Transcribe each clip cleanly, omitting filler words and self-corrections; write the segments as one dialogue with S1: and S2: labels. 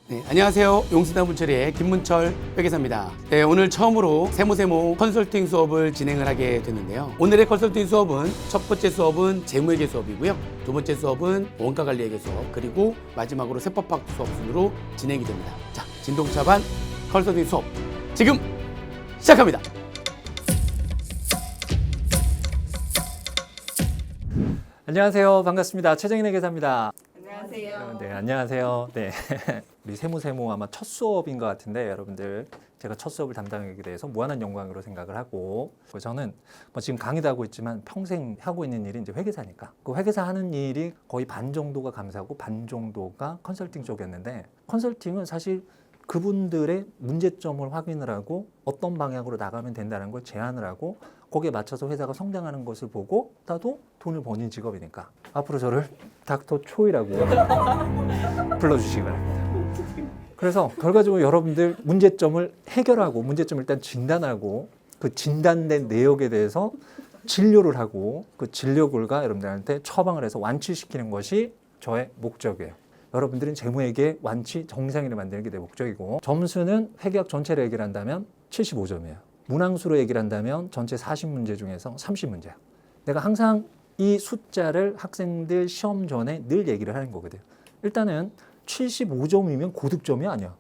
S1: 네, 안녕하세요. 용수단 문철의 김문철 회계사입니다. 네, 오늘 처음으로 세무세모 컨설팅 수업을 진행을 하게 됐는데요. 오늘의 컨설팅 수업은 첫 번째 수업은 재무회계 수업이고요. 두 번째 수업은 원가관리회계 수업, 그리고 마지막으로 세법학 수업 순으로 진행이 됩니다. 자, 진동차반 컨설팅 수업 지금 시작합니다.
S2: 안녕하세요. 반갑습니다. 최정인 회계사입니다.
S3: 안녕하세요.
S2: 네, 안녕하세요. 네. 우리 세무 아마 첫 수업인 것 같은데 여러분들 제가 첫 수업을 담당하게 돼서 무한한 영광으로 생각을 하고 저는 지금 강의도 하고 있지만 평생 하고 있는 일이 이제 회계사니까 그 회계사 하는 일이 거의 반 정도가 감사고 반 정도가 컨설팅 쪽이었는데 컨설팅은 사실 그분들의 문제점을 확인을 하고 어떤 방향으로 나가면 된다는 걸 제안을 하고 거기에 맞춰서 회사가 성장하는 것을 보고 나도 돈을 버는 직업이니까 앞으로 저를 닥터 초이라고 불러주시기 바랍니다. 그래서 결과적으로 여러분들 문제점을 해결하고 문제점을 일단 진단하고 그 진단된 내역에 대해서 진료를 하고 그 진료 결과 여러분들한테 처방을 해서 완치시키는 것이 저의 목적이에요. 여러분들은 재무회계 완치 정상인을 만드는 게 내 목적이고 점수는 회계학 전체를 얘기를 한다면 75점이에요. 문항수로 얘기를 한다면 전체 40문제 중에서 30문제야. 내가 항상 이 숫자를 학생들 시험 전에 늘 얘기를 하는 거거든. 일단은 75점이면 고득점이 아니야.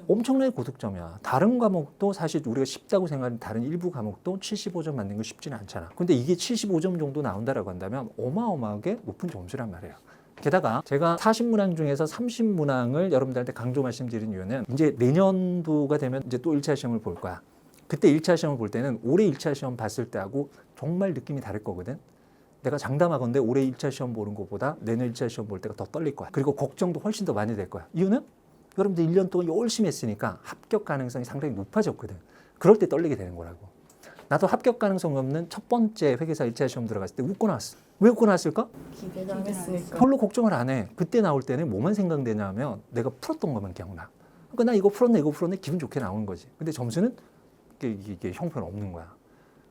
S2: 엄청나게 고득점이야. 다른 과목도 사실 우리가 쉽다고 생각하는 다른 일부 과목도 75점 맞는 거 쉽지는 않잖아. 근데 이게 75점 정도 나온다라고 한다면 어마어마하게 높은 점수란 말이에요. 게다가 제가 40문항 중에서 30문항을 여러분들한테 강조 말씀드린 이유는 이제 내년도가 되면 이제 또 1차 시험을 볼 거야. 그때 1차 시험을 볼 때는 올해 1차 시험 봤을 때하고 정말 느낌이 다를 거거든. 내가 장담하건대 올해 1차 시험 보는 것보다 내년 1차 시험 볼 때가 더 떨릴 거야. 그리고 걱정도 훨씬 더 많이 될 거야. 이유는 여러분들 1년 동안 열심히 했으니까 합격 가능성이 상당히 높아졌거든. 그럴 때 떨리게 되는 거라고. 나도 합격 가능성이 없는 첫 번째 회계사 1차 시험 들어갔을 때 웃고 나왔어. 왜 웃고 나왔을까?
S3: 기대도 안 했으니까.
S2: 별로 걱정을 안 해. 그때 나올 때는 뭐만 생각되냐면 내가 풀었던 것만 기억나. 그러니까 나 이거 풀었네 기분 좋게 나오는 거지. 근데 점수는 이게 형편없는 거야.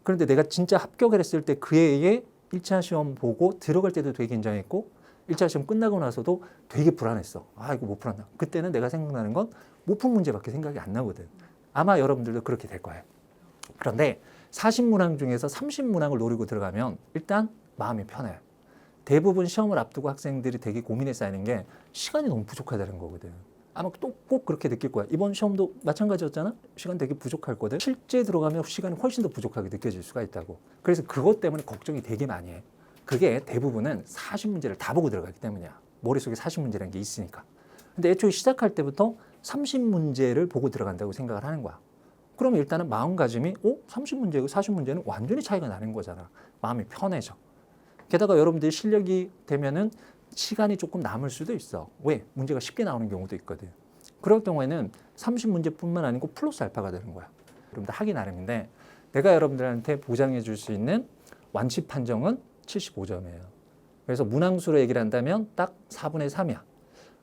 S2: 그런데 내가 진짜 합격을 했을 때 그 해에 1차 시험 보고 들어갈 때도 되게 긴장했고 1차 시험 끝나고 나서도 되게 불안했어. 아 이거 못 풀었나. 그때는 내가 생각나는 건 못 푼 문제밖에 생각이 안 나거든. 아마 여러분들도 그렇게 될 거예요. 그런데 40문항 중에서 30문항을 노리고 들어가면 일단 마음이 편해요. 대부분 시험을 앞두고 학생들이 되게 고민에 쌓이는 게 시간이 너무 부족하다는 거거든. 아마 또 꼭 그렇게 느낄 거야. 이번 시험도 마찬가지였잖아. 시간 되게 부족할 거든. 실제 들어가면 시간이 훨씬 더 부족하게 느껴질 수가 있다고. 그래서 그것 때문에 걱정이 되게 많이 해. 그게 대부분은 40문제를 다 보고 들어가기 때문이야. 머릿속에 40문제라는 게 있으니까. 근데 애초에 시작할 때부터 30문제를 보고 들어간다고 생각을 하는 거야. 그러면 일단은 마음가짐이 30문제고 40문제는 완전히 차이가 나는 거잖아. 마음이 편해져. 게다가 여러분들이 실력이 되면은 시간이 조금 남을 수도 있어. 왜? 문제가 쉽게 나오는 경우도 있거든. 그럴 경우에는 30문제뿐만 아니고 플러스 알파가 되는 거야. 여러분들 하기 나름인데 내가 여러분들한테 보장해 줄 수 있는 완치 판정은 75점이에요. 그래서 문항수로 얘기를 한다면 딱 4분의 3이야.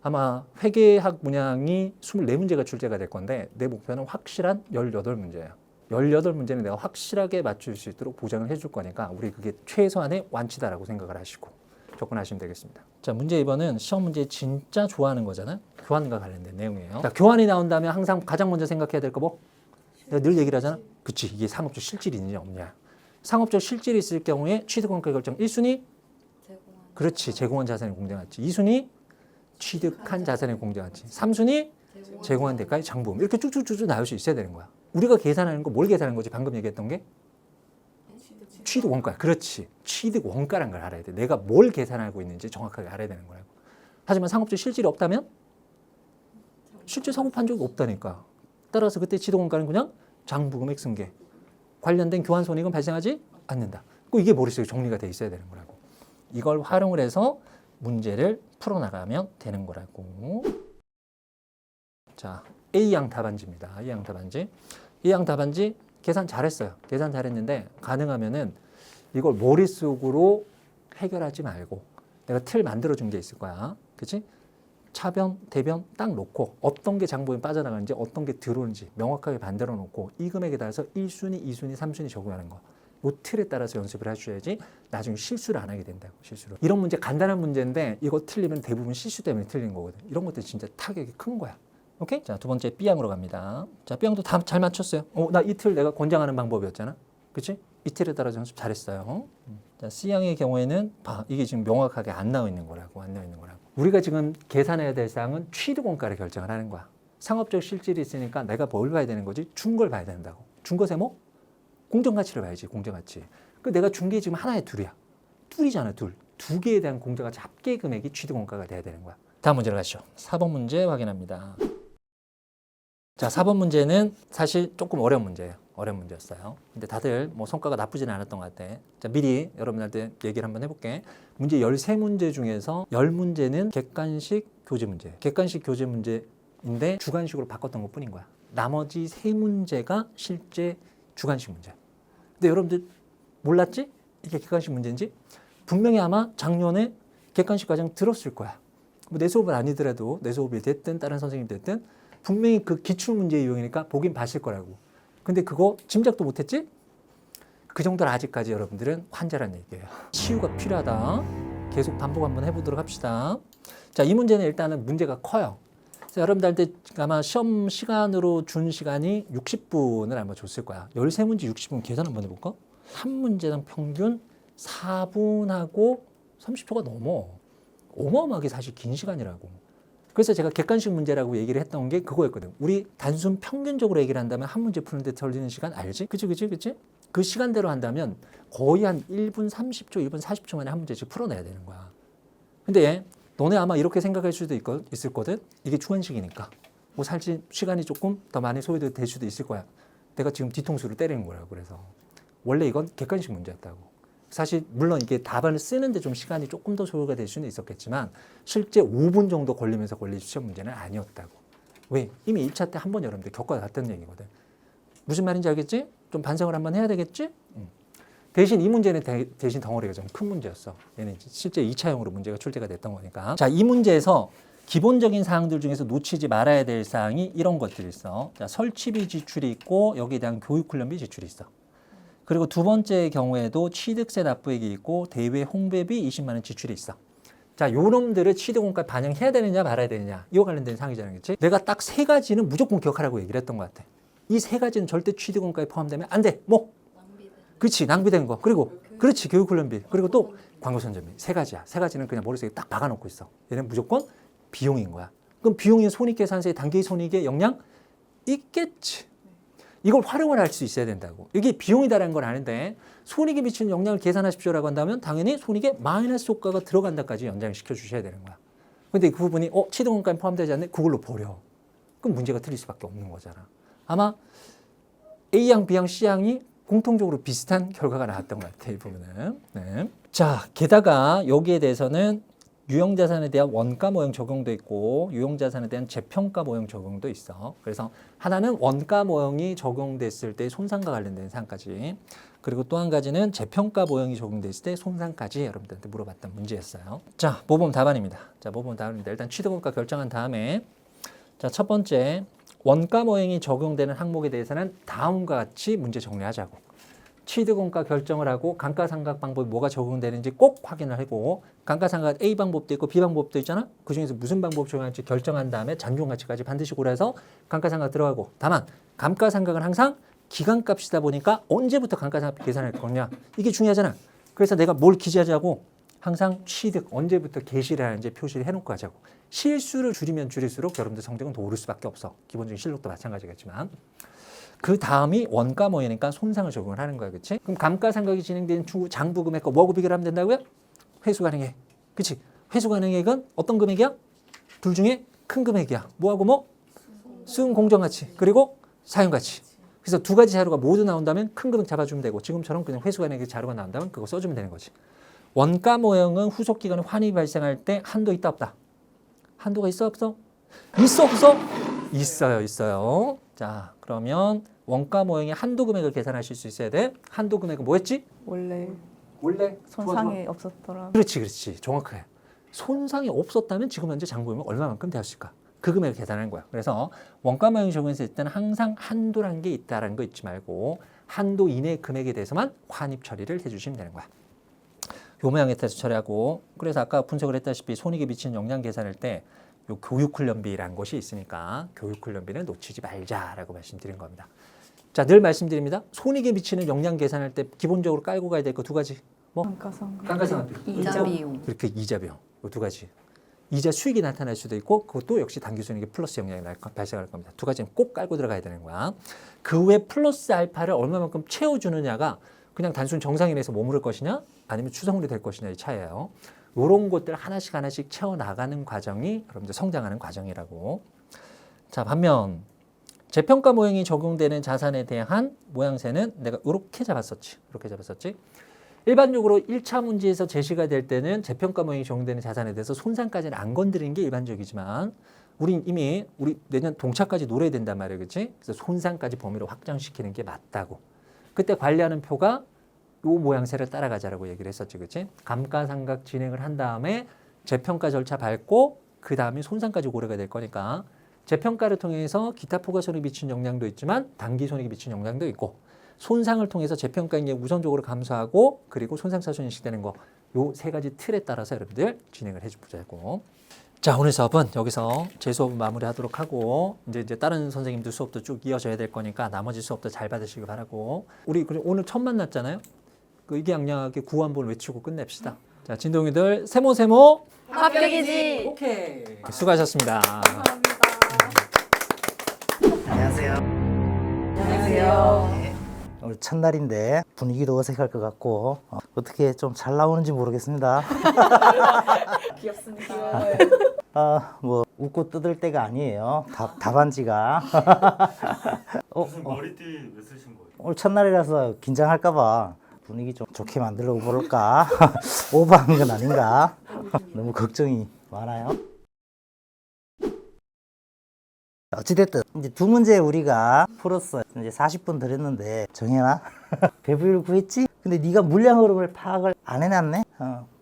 S2: 아마 회계학 문항이 24문제가 출제가 될 건데 내 목표는 확실한 18문제예요. 18문제는 내가 확실하게 맞출 수 있도록 보장을 해줄 거니까 우리 그게 최소한의 완치다라고 생각을 하시고 접근하시면 되겠습니다. 자, 문제 2번은 시험 문제 진짜 좋아하는 거잖아. 교환과 관련된 내용이에요. 자, 교환이 나온다면 항상 가장 먼저 생각해야 될 거 뭐? 내가 늘 얘기를 하잖아. 그치, 이게 상업적 실질이 있느냐 없냐. 상업적 실질이 있을 경우에 취득원가 결정 1순위 그렇지, 제공한 자산의 공정가치. 2순위 취득한 자산의 공정가치. 3순위 제공한 대가의 장부금. 이렇게 쭉쭉쭉쭉 나올 수 있어야 되는 거야. 우리가 계산하는 거 뭘 계산하는 거지? 방금 얘기했던 게 취득 원가. 그렇지. 취득 원가라는 걸 알아야 돼. 내가 뭘 계산하고 있는지 정확하게 알아야 되는 거라고. 하지만 상업적 실질이 없다면 실제 사고판 적이 없다니까. 따라서 그때 취득 원가는 그냥 장부금 액승계. 관련된 교환 손익은 발생하지 않는다. 이게 머릿속에 정리가 돼 있어야 되는 거라고. 이걸 활용을 해서 문제를 풀어나가면 되는 거라고. 자, A양 답안지입니다. A양 답안지. A양 답안지 계산 잘했어요. 계산 잘했는데 가능하면은 이걸 머릿속으로 해결하지 말고 내가 틀 만들어준 게 있을 거야. 그치? 차변, 대변 딱 놓고 어떤 게 장부에 빠져나가는지 어떤 게 들어오는지 명확하게 만들어 놓고 이 금액에 따라서 1순위, 2순위, 3순위 적용하는 거. 이 틀에 따라서 연습을 하셔야지 나중에 실수를 안 하게 된다고. 실수를. 이런 문제 간단한 문제인데 이거 틀리면 대부분 실수 때문에 틀린 거거든. 이런 것들 진짜 타격이 큰 거야. 오케이? 자, 두 번째 B양으로 갑니다. 자, B양도 다 잘 맞췄어요. 나 이틀 내가 권장하는 방법이었잖아. 그치? 이틀에 따라 연습 잘했어요. 자, C양의 경우에는 봐, 이게 지금 명확하게 안 나와 있는 거라고. 우리가 지금 계산해야 될 사항은 취득원가를 결정을 하는 거야. 상업적 실질이 있으니까 내가 뭘 봐야 되는 거지? 준 걸 봐야 된다고. 준 것에 뭐? 공정가치를 봐야지, 공정가치. 그 내가 준 게 지금 하나에 둘이야. 둘이잖아, 둘. 두 개에 대한 공정가치 합계 금액이 취득원가가 돼야 되는 거야. 다음 문제로 가시죠. 4번 문제 확인합니다. 자, 4번 문제는 사실 조금 어려운 문제예요. 어려운 문제였어요. 근데 다들 뭐 성과가 나쁘지는 않았던 것 같아. 자, 미리 여러분들한테 얘기를 한번 해볼게. 문제 13문제 중에서 10문제는 객관식 교재 문제. 객관식 교재 문제인데 주관식으로 바꿨던 것 뿐인 거야. 나머지 3문제가 실제 주관식 문제야. 근데 여러분들 몰랐지? 이게 객관식 문제인지? 분명히 아마 작년에 객관식 과정 들었을 거야. 뭐 내 수업은 아니더라도 내 수업이 됐든 다른 선생님이 됐든 분명히 그 기출문제 유형이니까 보긴 봤을 거라고. 근데 그거 짐작도 못했지? 그 정도는 아직까지 여러분들은 환자란 얘기예요. 치유가 필요하다. 계속 반복 한번 해보도록 합시다. 자, 이 문제는 일단은 문제가 커요. 그래서 여러분들한테 아마 시험 시간으로 준 시간이 60분을 아마 줬을 거야. 13문제 60분 계산 한번 해볼까? 한 문제당 평균 4분하고 30초가 넘어. 어마어마하게 사실 긴 시간이라고. 그래서 제가 객관식 문제라고 얘기를 했던 게 그거였거든. 우리 단순 평균적으로 얘기를 한다면 한 문제 푸는데 걸리는 시간 알지? 그치? 그 시간대로 한다면 거의 한 1분 30초, 1분 40초 만에 한 문제씩 풀어내야 되는 거야. 근데 너네 아마 이렇게 생각할 수도 있을 거든. 이게 주관식이니까. 뭐 사실 시간이 조금 더 많이 소요될 수도 있을 거야. 내가 지금 뒤통수를 때리는 거라고. 그래서 원래 이건 객관식 문제였다고. 사실 물론 이게 답안을 쓰는데 좀 시간이 조금 더 소요가 될 수는 있었겠지만 실제 5분 정도 걸리면서 걸릴 시험 문제는 아니었다고. 왜? 이미 1차 때 한 번 여러분들 겪어놨던 얘기거든. 무슨 말인지 알겠지? 좀 반성을 한번 해야 되겠지? 대신 이 문제는 대신 덩어리가 좀 큰 문제였어. 얘는 실제 2차형으로 문제가 출제가 됐던 거니까. 자, 이 문제에서 기본적인 사항들 중에서 놓치지 말아야 될 사항이 이런 것들이 있어. 자, 설치비 지출이 있고 여기에 대한 교육훈련비 지출이 있어. 그리고 두 번째 경우에도 취득세 납부액이 있고 대외 홍보비 20만 원 지출이 있어. 자, 요놈들을 취득원가에 반영해야 되느냐 말아야 되느냐 이거 관련된 사항이잖아, 그렇지? 내가 딱 3가지는 무조건 기억하라고 얘기를 했던 것 같아. 이 3가지는 절대 취득원가에 포함되면 안 돼. 뭐? 그렇지, 낭비된 거. 그리고 그렇지, 교육훈련비. 그리고 또 광고선전비. 3가지야. 3가지는 그냥 머릿속에 딱 박아놓고 있어. 얘는 무조건 비용인 거야. 그럼 비용이 손익계산서에 단기 손익에 영향 있겠지. 이걸 활용을 할 수 있어야 된다고. 이게 비용이다라는 건 아는데 손익에 미치는 영향을 계산하십시오라고 한다면 당연히 손익에 마이너스 효과가 들어간다까지 연장시켜 주셔야 되는 거야. 근데 그 부분이 취득원가에 포함되지 않네? 그걸로 버려. 그럼 문제가 틀릴 수밖에 없는 거잖아. 아마 A양, B양, C양이 공통적으로 비슷한 결과가 나왔던 것 같아요. 이 부분은. 네. 자, 게다가 여기에 대해서는 유형자산에 대한 원가 모형 적용도 있고 유형자산에 대한 재평가 모형 적용도 있어. 그래서 하나는 원가 모형이 적용됐을 때 손상과 관련된 사항까지, 그리고 또 한 가지는 재평가 모형이 적용됐을 때 손상까지 여러분들한테 물어봤던 문제였어요. 자, 모범 답안입니다. 일단 취득원가 결정한 다음에 자, 첫 번째 원가 모형이 적용되는 항목에 대해서는 다음과 같이 문제 정리하자고. 취득원가 결정을 하고 감가상각 방법이 뭐가 적용되는지 꼭 확인을 하고, 감가상각 A 방법도 있고 B 방법도 있잖아. 그중에서 무슨 방법 적용할지 결정한 다음에 잔존가치까지 반드시 고려해서 감가상각 들어가고, 다만 감가상각은 항상 기간값이다 보니까 언제부터 감가상각 계산할 거냐 이게 중요하잖아. 그래서 내가 뭘 기재하자고? 항상 취득 언제부터 개시를 하는지 표시를 해놓고 하자고. 실수를 줄이면 줄일수록 여러분들 성적은 더 오를 수밖에 없어. 기본적인 실력도 마찬가지겠지만. 그 다음이 원가 모형이니까 손상을 적용을 하는 거야, 그렇지? 그럼 감가상각이 진행된 장부 금액과 뭐하고 비교를 하면 된다고요? 회수 가능액, 그렇지? 회수 가능액은 어떤 금액이야? 둘 중에 큰 금액이야. 뭐하고 뭐? 수용 공정가치 그리고 사용가치. 그래서 두 가지 자료가 모두 나온다면 큰 금액 잡아주면 되고, 지금처럼 그냥 회수 가능액 자료가 나온다면 그거 써주면 되는 거지. 원가 모형은 후속 기간에 환입이 발생할 때 한도 있다 없다? 한도가 있어 없어? 있어 없어? 있어요. 자, 그러면 원가 모형의 한도 금액을 계산하실 수 있어야 돼. 한도 금액은 뭐였지?
S3: 원래
S2: 좋아.
S3: 손상이 없었더라.
S2: 그렇지. 정확해. 손상이 없었다면 지금 현재 장부금액 얼마만큼 되었을까? 그 금액을 계산하는 거야. 그래서 원가 모형이 적용했을 때는 항상 한도라는 게 있다라는 거 잊지 말고 한도 이내 금액에 대해서만 환입 처리를 해주시면 되는 거야. 요 모양에 대해서 처리하고, 그래서 아까 분석을 했다시피 손익에 미치는 영향 계산할 때 요 교육훈련비라는 것이 있으니까 교육훈련비는 놓치지 말자라고 말씀드린 겁니다. 자, 늘 말씀드립니다. 손익에 미치는 영향 계산할 때 기본적으로 깔고 가야 될 거 두 가지. 뭐? 감가상각비.
S3: 이자 비용.
S2: 그렇게 이자 비용. 이 두 가지. 이자 수익이 나타날 수도 있고 그것도 역시 당기순이익에 플러스 영향이 발생할 겁니다. 두 가지는 꼭 깔고 들어가야 되는 거야. 그 외 플러스 알파를 얼마만큼 채워주느냐가 그냥 단순 정상인에서 머무를 것이냐 아니면 추성훈이 될 것이냐의 차이예요. 이런 것들 하나씩 채워나가는 과정이 여러분들 성장하는 과정이라고. 자, 반면 재평가 모형이 적용되는 자산에 대한 모양새는 내가 이렇게 잡았었지. 일반적으로 1차 문제에서 제시가 될 때는 재평가 모형이 적용되는 자산에 대해서 손상까지는 안 건드리는 게 일반적이지만 우리 이미 내년 동차까지 노려야 된단 말이에요. 그렇지? 그래서 손상까지 범위를 확장시키는 게 맞다고. 그때 관리하는 표가 요 모양새를 따라가자라고 얘기를 했었지. 그렇지? 감가상각 진행을 한 다음에 재평가 절차 밟고 그 다음에 손상까지 고려가 될 거니까 재평가를 통해서 기타 포괄손익이 미친 영향도 있지만 단기손익이 미친 영향도 있고 손상을 통해서 재평가액이 우선적으로 감소하고 그리고 손상차손 인식되는 거 요 세 가지 틀에 따라서 여러분들 진행을 해주자고. 자, 오늘 수업은 여기서 제 수업은 마무리하도록 하고 이제 다른 선생님들 수업도 쭉 이어져야 될 거니까 나머지 수업도 잘 받으시기 바라고. 우리 오늘 처음 만났잖아요. 그 이기양양하게 구한번 외치고 끝냅시다. 자, 진동이들 세모
S3: 합격이지.
S2: 오케이. 수고하셨습니다.
S4: 안녕하세요.
S3: 안녕하세요.
S4: 오늘 첫날인데 분위기도 어색할 것 같고 어떻게 좀 잘 나오는지 모르겠습니다.
S3: 귀엽습니다.
S4: 뭐 웃고 뜯을 때가 아니에요. 답안지가.
S5: 무슨 머리띠 왜 쓰신 거예요?
S4: 오늘 첫날이라서 긴장할까봐 분위기 좀 좋게 만들려고 그럴까? 오버한 건 아닌가? 너무 걱정이 많아요. 어찌됐든 이제 두 문제 우리가 풀었어요. 이제 40분 드렸는데 정현아 배부를 구했지? 근데 네가 물량 흐름을 파악을 안 해놨네?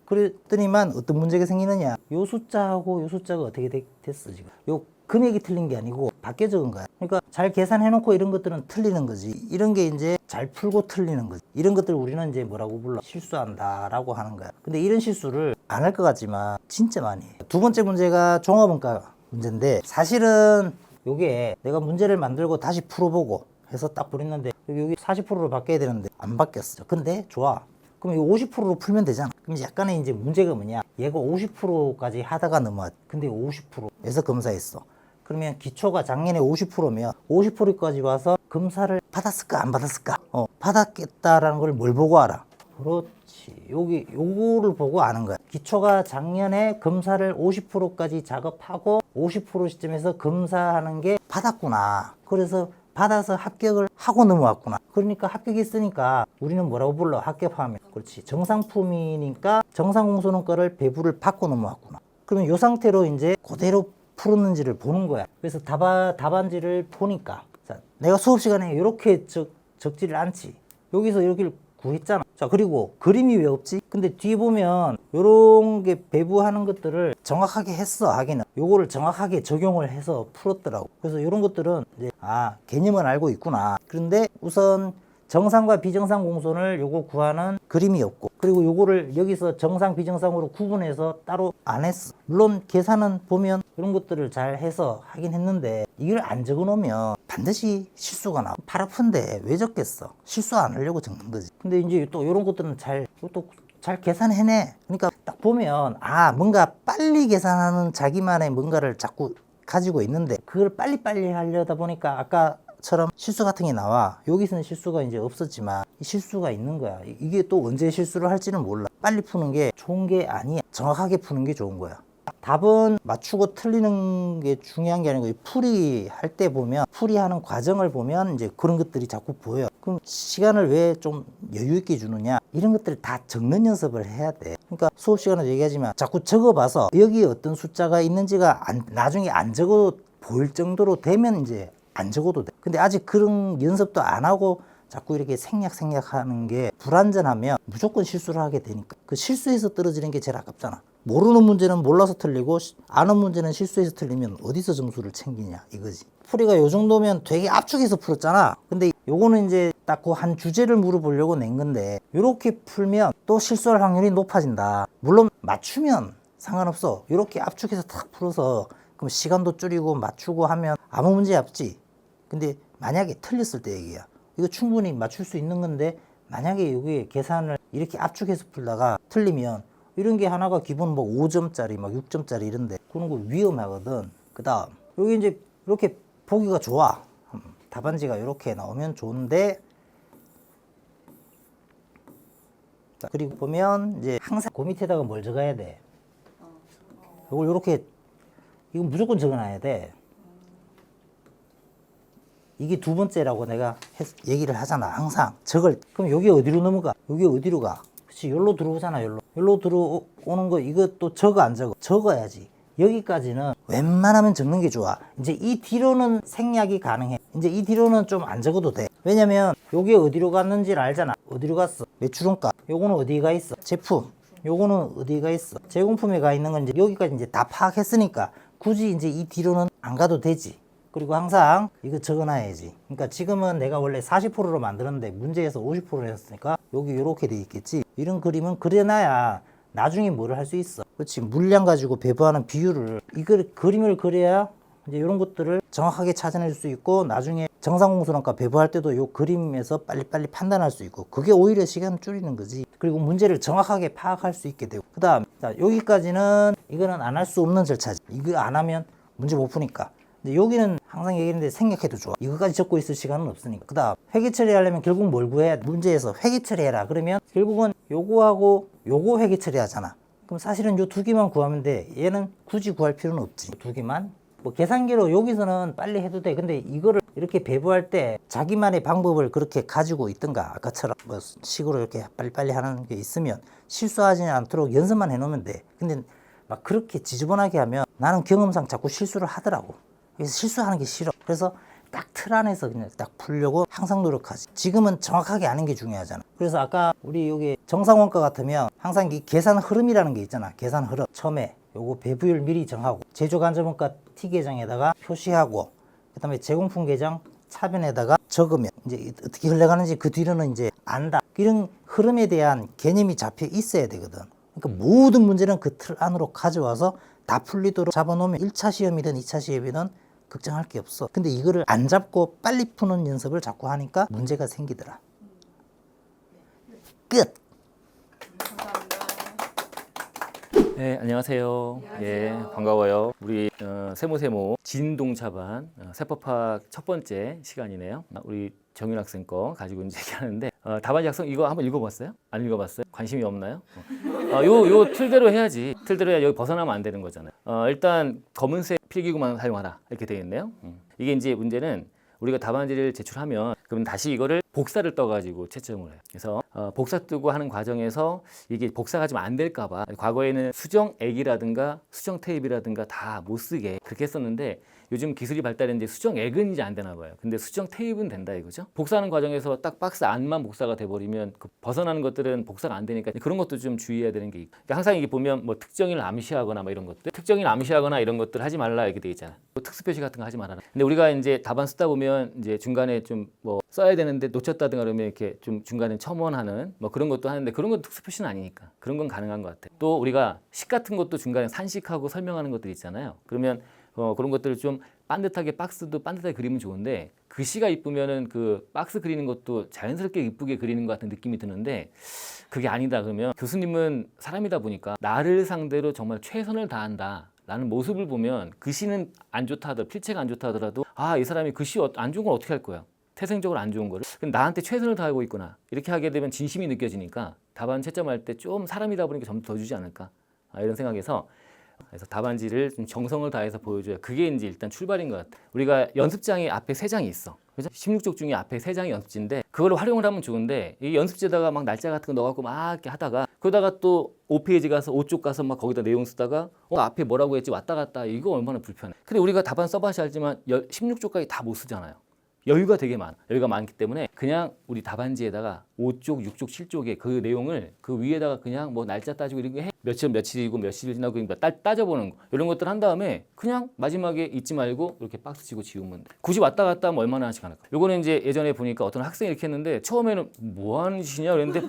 S4: 그랬더니만 어떤 문제가 생기느냐, 요 숫자하고 요 숫자가 어떻게 됐어 지금. 요 금액이 틀린 게 아니고 바뀌어 적은 거야. 그러니까 잘 계산해놓고 이런 것들은 틀리는 거지. 이런 게 이제 잘 풀고 틀리는 거지. 이런 것들 우리는 이제 뭐라고 불러? 실수한다라고 하는 거야. 근데 이런 실수를 안 할 것 같지만 진짜 많이 해. 두 번째 문제가 종합원가 문제인데 사실은 요게 내가 문제를 만들고 다시 풀어보고 해서 딱 풀었는데 여기 40%로 바뀌어야 되는데 안 바뀌었어. 근데 좋아. 그럼 이거 50%로 풀면 되잖아. 그럼 이제 약간의 이제 문제가 뭐냐, 얘가 50%까지 하다가 넘어왔. 근데 50%에서 검사했어. 그러면 기초가 작년에 50%면 50%까지 와서 검사를 받았을까 안 받았을까? 받았겠다라는 걸 뭘 보고 알아? 그렇지. 요거를 보고 아는 거야. 기초가 작년에 검사를 50%까지 작업하고 50% 시점에서 검사하는 게 받았구나. 그래서 받아서 합격을 하고 넘어왔구나. 그러니까 합격했으니까 우리는 뭐라고 불러? 합격하면. 그렇지. 정상품이니까 정상공소는 거를 배부를 받고 넘어왔구나. 그러면 이 상태로 이제 그대로 풀었는지를 보는 거야. 그래서 답안지를 보니까 자, 내가 수업 시간에 이렇게 적지를 않지. 여기서 여기를 구했잖아. 자, 그리고 그림이 왜 없지? 근데 뒤에 보면 요런 게 배부하는 것들을 정확하게 했어. 하기는 요거를 정확하게 적용을 해서 풀었더라고. 그래서 요런 것들은 이제 개념은 알고 있구나. 그런데 우선 정상과 비정상 공손을 요거 구하는 그림이 없고, 그리고 요거를 여기서 정상 비정상으로 구분해서 따로 안 했어. 물론 계산은 보면 이런 것들을 잘 해서 하긴 했는데 이걸 안 적어 놓으면 반드시 실수가 나와. 팔 아픈데 왜 적겠어? 실수 안 하려고 적는 거지. 근데 이제 또 이런 것들은 잘 계산해내. 그러니까 딱 보면 뭔가 빨리 계산하는 자기만의 뭔가를 자꾸 가지고 있는데 그걸 빨리빨리 하려다 보니까 아까처럼 실수 같은 게 나와. 여기서는 실수가 이제 없었지만 실수가 있는 거야. 이게 또 언제 실수를 할지는 몰라. 빨리 푸는 게 좋은 게 아니야. 정확하게 푸는 게 좋은 거야. 답은 맞추고 틀리는 게 중요한 게 아니고 풀이 할 때 보면, 풀이하는 과정을 보면 이제 그런 것들이 자꾸 보여. 그럼 시간을 왜 좀 여유 있게 주느냐, 이런 것들을 다 적는 연습을 해야 돼. 그러니까 수업 시간에도 얘기하지만 자꾸 적어봐서 여기에 어떤 숫자가 있는지가 나중에 안 적어도 보일 정도로 되면 이제 안 적어도 돼. 근데 아직 그런 연습도 안 하고 자꾸 이렇게 생략하는 게 불완전하면 무조건 실수를 하게 되니까 그 실수해서 떨어지는 게 제일 아깝잖아. 모르는 문제는 몰라서 틀리고 아는 문제는 실수해서 틀리면 어디서 점수를 챙기냐 이거지. 풀이가 요 정도면 되게 압축해서 풀었잖아. 근데 요거는 이제 딱 그 한 주제를 물어보려고 낸 건데 요렇게 풀면 또 실수할 확률이 높아진다. 물론 맞추면 상관없어. 요렇게 압축해서 탁 풀어서 그럼 시간도 줄이고 맞추고 하면 아무 문제 없지. 근데 만약에 틀렸을 때 얘기야. 이거 충분히 맞출 수 있는 건데 만약에 여기 계산을 이렇게 압축해서 풀다가 틀리면 이런 게 하나가 기본 뭐 5점짜리 막 6점짜리 이런데 그런 거 위험하거든. 그다음 여기 이제 이렇게 보기가 좋아. 답안지가 이렇게 나오면 좋은데 자, 그리고 보면 이제 항상 그 밑에다가 뭘 적어야 돼? 이걸 이렇게 이건 무조건 적어놔야 돼. 이게 두 번째라고 내가 얘기를 하잖아. 항상 적을. 그럼 여기 어디로 넘어가? 여기 어디로 가? 그렇지. 여기로 들어오잖아. 여기로 들어오는 거 이것도 적어 안 적어? 적어야지. 여기까지는 웬만하면 적는 게 좋아. 이제 이 뒤로는 생략이 가능해. 이제 이 뒤로는 좀 안 적어도 돼. 왜냐면 여기 어디로 갔는지를 알잖아. 어디로 갔어? 매출원가. 요거는 어디에 가 있어? 제품. 요거는 어디에 가 있어? 제공품에 가 있는 건 이제 여기까지 이제 다 파악했으니까 굳이 이제 이 뒤로는 안 가도 되지. 그리고 항상 이거 적어놔야지. 그러니까 지금은 내가 원래 40%로 만들었는데 문제에서 50%로 했으니까 여기 이렇게 돼 있겠지. 이런 그림은 그려놔야 나중에 뭐를 할 수 있어. 그렇지. 물량 가지고 배부하는 비율을 이걸 그림을 그려야 이제 이런 것들을 정확하게 찾아낼 수 있고 나중에 정상공수란가 배부할 때도 이 그림에서 빨리빨리 판단할 수 있고 그게 오히려 시간을 줄이는 거지. 그리고 문제를 정확하게 파악할 수 있게 되고 그 다음 여기까지는 이거는 안 할 수 없는 절차지. 이거 안 하면 문제 못 푸니까. 근데 여기는 항상 얘기했는데 생략해도 좋아. 이거까지 적고 있을 시간은 없으니까. 그 다음 회계 처리하려면 결국 뭘 구해야 돼? 문제에서 회계 처리해라. 그러면 결국은 요거하고 요거 회계 처리하잖아. 그럼 사실은 요 두 개만 구하면 돼. 얘는 굳이 구할 필요는 없지. 두 개만. 뭐 계산기로 여기서는 빨리 해도 돼. 근데 이거를 이렇게 배부할 때 자기만의 방법을 그렇게 가지고 있던가 아까처럼 뭐 식으로 이렇게 빨리빨리 하는 게 있으면 실수하지 않도록 연습만 해놓으면 돼. 근데 막 그렇게 지저분하게 하면 나는 경험상 자꾸 실수를 하더라고. 그래서 실수하는 게 싫어. 그래서 딱 틀 안에서 그냥 딱 풀려고 항상 노력하지. 지금은 정확하게 아는 게 중요하잖아. 그래서 아까 우리 여기 정상원가 같으면 항상 이 계산 흐름이라는 게 있잖아. 계산 흐름. 처음에 요거 배부율 미리 정하고 제조간접원가 T계정에다가 표시하고 그 다음에 제공품 계정 차변에다가 적으면 이제 어떻게 흘러가는지 그 뒤로는 이제 안다. 이런 흐름에 대한 개념이 잡혀 있어야 되거든. 그러니까 모든 문제는 그 틀 안으로 가져와서 다 풀리도록 잡아놓으면 1차 시험이든 2차 시험이든 걱정할 게 없어. 근데 이거를 안 잡고 빨리 푸는 연습을 자꾸 하니까 문제가 생기더라. 끝!
S6: 네, 안녕하세요. 예, 반가워요. 우리 세모세모 진동차반 세법학 첫 번째 시간이네요. 우리 정윤 학생 거 가지고 이제 얘기하는데 답안 작성 이거 한번 읽어봤어요? 안 읽어봤어요? 관심이 없나요? 요 틀대로 해야지. 틀대로 해야 여기 벗어나면 안 되는 거잖아요. 일단 검은색 필기구만 사용하라 이렇게 되어 있네요. 이게 이제 문제는 우리가 답안지를 제출하면 그럼 다시 이거를 복사를 떠가지고 채점을 해요. 그래서 복사 뜨고 하는 과정에서 이게 복사가 좀 안 될까 봐 과거에는 수정액이라든가 수정테이프라든가 다 못 쓰게 그렇게 했었는데 요즘 기술이 발달했는데 수정액은 이제 안 되나 봐요. 근데 수정테이프는 된다 이거죠. 복사하는 과정에서 딱 박스 안만 복사가 돼버리면 그 벗어나는 것들은 복사가 안 되니까 그런 것도 좀 주의해야 되는 게 있고 그러니까 항상 이게 보면 뭐 특정인을 암시하거나 뭐 이런 것들 특정인 암시하거나 이런 것들 하지 말라 이렇게 돼 있잖아. 뭐 특수표시 같은 거 하지 말아라. 근데 우리가 이제 답안 쓰다 보면 이제 중간에 좀 뭐 써야 되는데 놓쳤다든가 그러면 이렇게 좀 중간에 첨언하는 뭐 그런 것도 하는데 그런 것도 특수표시는 아니니까 그런 건 가능한 것 같아. 또 우리가 식 같은 것도 중간에 산식하고 설명하는 것들 있잖아요. 그러면 그런 것들을 좀 반듯하게 박스도 반듯하게 그리면 좋은데 글씨가 이쁘면은 그 박스 그리는 것도 자연스럽게 이쁘게 그리는 것 같은 느낌이 드는데 그게 아니다 그러면 교수님은 사람이다 보니까 나를 상대로 정말 최선을 다한다 라는 모습을 보면 글씨는 안 좋다 하더라도 필체가 안 좋다 하더라도 이 사람이 글씨 안 좋은 걸 어떻게 할 거야. 태생적으로 안 좋은 거를 나한테 최선을 다하고 있구나 이렇게 하게 되면 진심이 느껴지니까 답안 채점할 때 좀 사람이다 보니까 좀 더 주지 않을까 이런 생각에서 그래서 답안지를 좀 정성을 다해서 보여줘야 그게 이제 일단 출발인 것 같아. 우리가 연습장이 앞에 3장이 있어. 그죠? 16쪽 중에 앞에 3장이 연습지인데 그걸 활용을 하면 좋은데 이 연습지에다가 막 날짜 같은 거 넣어갖고 막 이렇게 하다가 그러다가 또 5페이지 가서 5쪽 가서 막 거기다 내용 쓰다가 앞에 뭐라고 했지 왔다 갔다 이거 얼마나 불편해. 근데 우리가 답안 써봐야 알지만 16쪽까지 다 못 쓰잖아요. 여유가 되게 많아. 여유가 많기 때문에 그냥 우리 답안지에다가 5쪽, 6쪽, 7쪽에 그 내용을 그 위에다가 그냥 뭐 날짜 따지고 이런 거 해. 며칠이고 며칠 지나고 따져보는 거 이런 것들 한 다음에 그냥 마지막에 잊지 말고 이렇게 박스 치고 지우면 돼. 굳이 왔다 갔다 하면 얼마나 하나씩 할까? 요거는 이제 예전에 보니까 어떤 학생이 이렇게 했는데 처음에는 뭐 하는 짓이냐 그랬는데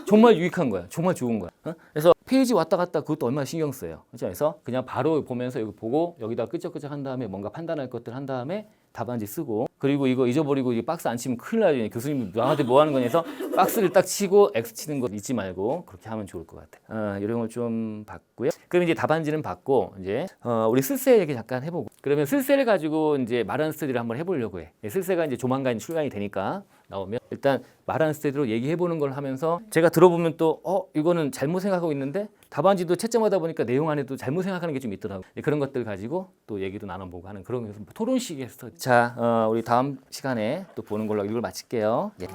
S6: 정말 유익한 거야. 정말 좋은 거야. 어? 그래서 페이지 왔다 갔다 그것도 얼마나 신경 써요. 그렇죠? 그래서 그냥 바로 보면서 여기 보고 여기다 끄적끄적 한 다음에 뭔가 판단할 것들 한 다음에 답안지 쓰고 그리고 이거 잊어버리고 이 박스 안 치면 큰일 나요. 교수님이 나한테 뭐 하는 거냐 해서 박스를 딱 치고 X 치는 거 잊지 말고 그렇게 하면 좋을 것 같아요. 이런 걸 좀 봤고요. 그럼 이제 답안지는 봤고 이제 우리 쓸세 얘기 잠깐 해보고 그러면 쓸세를 가지고 이제 말하는 스터디를 한번 해보려고 해. 쓸세가 이제 조만간 출간이 되니까 나오면 일단 말하는 스터디로 얘기해보는 걸 하면서 제가 들어보면 또 이거는 잘못 생각하고 있는데 답안지도 채점하다 보니까 내용 안에도 잘못 생각하는 게 좀 있더라고요. 그런 것들 가지고 또 얘기도 나눠보고 하는 그런 토론식의 스터디. 자, 우리 다음 시간에 또 보는 걸로 이걸 마칠게요. 예.